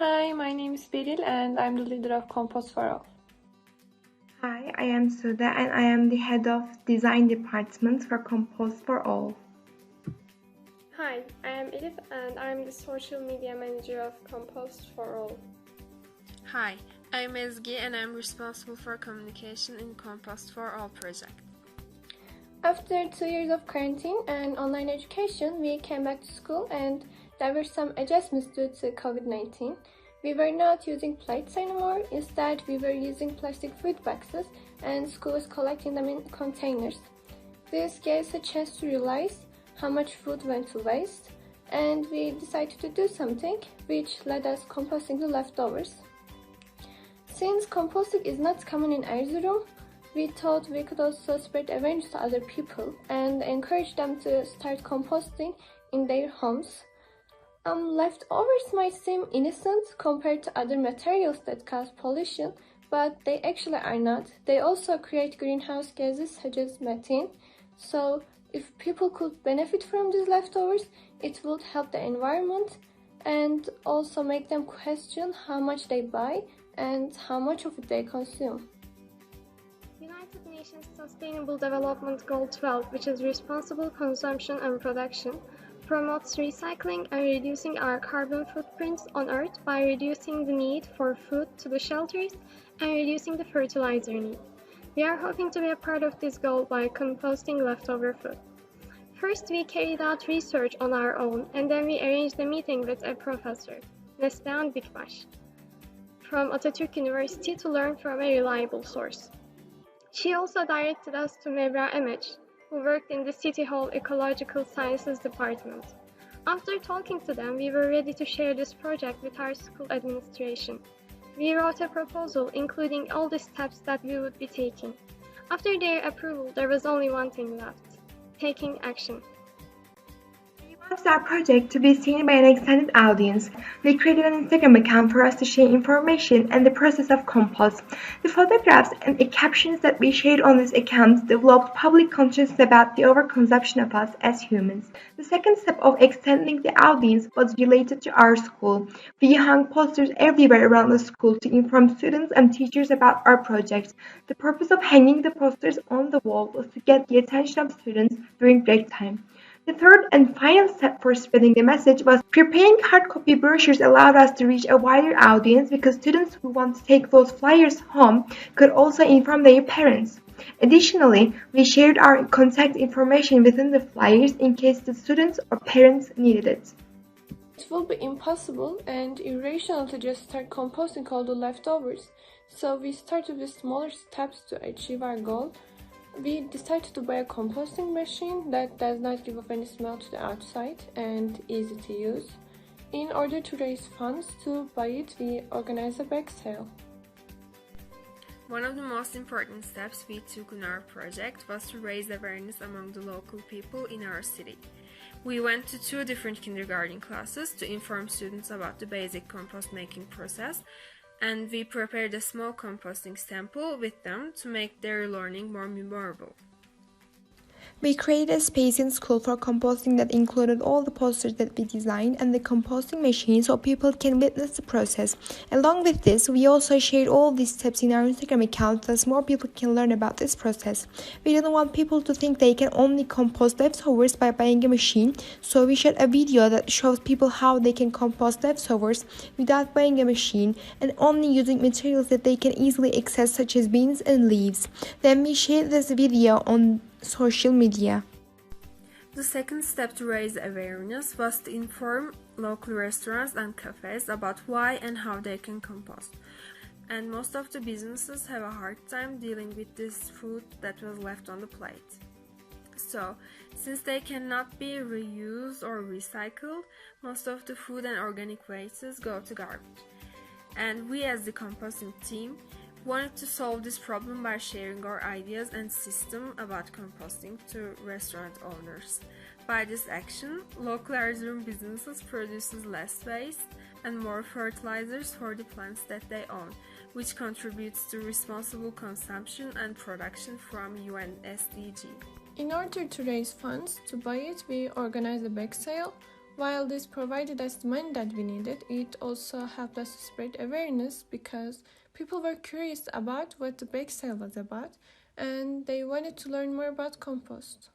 Hi, my name is Beril and I'm the leader of Compost for All. Hi, I am Suda and I am the head of design department for Compost for All. Hi, I am Elif and I'm the social media manager of Compost for All. Hi, I'm Ezgi and I'm responsible for communication in Compost for All project. After 2 years of quarantine and online education, we came back to school and there were some adjustments due to COVID-19. We were not using plates anymore. Instead, we were using plastic food boxes and school was collecting them in containers. This gave us a chance to realize how much food went to waste, and we decided to do something, which led us composting the leftovers. Since composting is not common in Erzurum, we thought we could also spread awareness to other people and encourage them to start composting in their homes. Leftovers might seem innocent compared to other materials that cause pollution, but they actually are not. They also create greenhouse gases such as methane. So if people could benefit from these leftovers, it would help the environment and also make them question how much they buy and how much of it they consume. United Nations Sustainable Development Goal 12, which is responsible consumption and production, promotes recycling and reducing our carbon footprints on Earth by reducing the need for food to the shelters and reducing the fertilizer need. We are hoping to be a part of this goal by composting leftover food. First, we carried out research on our own, and then we arranged a meeting with a professor, Neslihan Bikbaş, from Atatürk University to learn from a reliable source. She also directed us to Mebra Emeç, who worked in the City Hall Ecological Sciences Department. After talking to them, we were ready to share this project with our school administration. We wrote a proposal including all the steps that we would be taking. After their approval, there was only one thing left: taking action. We wanted our project to be seen by an extended audience. We created an Instagram account for us to share information and the process of compost. The photographs and the captions that we shared on this account developed public consciousness about the overconsumption of us as humans. The second step of extending the audience was related to our school. We hung posters everywhere around the school to inform students and teachers about our project. The purpose of hanging the posters on the wall was to get the attention of students during break time. The third and final step for spreading the message was preparing hard copy brochures allowed us to reach a wider audience because students who want to take those flyers home could also inform their parents. Additionally, we shared our contact information within the flyers in case the students or parents needed it. It will be impossible and irrational to just start composting all the leftovers, so we started with smaller steps to achieve our goal. We decided to buy a composting machine that does not give off any smell to the outside and easy to use. In order to raise funds to buy it, we organized a bake sale. One of the most important steps we took in our project was to raise awareness among the local people in our city. We went to 2 different kindergarten classes to inform students about the basic compost making process, and we prepared a small composting sample with them to make their learning more memorable. We created a space in school for composting that included all the posters that we designed and the composting machine so people can witness the process. Along with this, we also shared all these steps in our Instagram account thus more people can learn about this process. We didn't want people to think they can only compost leftovers by buying a machine, so we shot a video that shows people how they can compost leftovers without buying a machine and only using materials that they can easily access such as beans and leaves. Then we shared this video on social media. The second step to raise awareness was to inform local restaurants and cafes about why and how they can compost. And most of the businesses have a hard time dealing with this food that was left on the plate. So, since they cannot be reused or recycled, most of the food and organic wastes go to garbage. And we as the composting team wanted to solve this problem by sharing our ideas and system about composting to restaurant owners. By this action, local Erzurum businesses produces less waste and more fertilizers for the plants that they own, which contributes to responsible consumption and production from UN SDG. In order to raise funds to buy it, we organized a bake sale. While this provided us the money that we needed, it also helped us to spread awareness because people were curious about what the bake sale was about and they wanted to learn more about compost.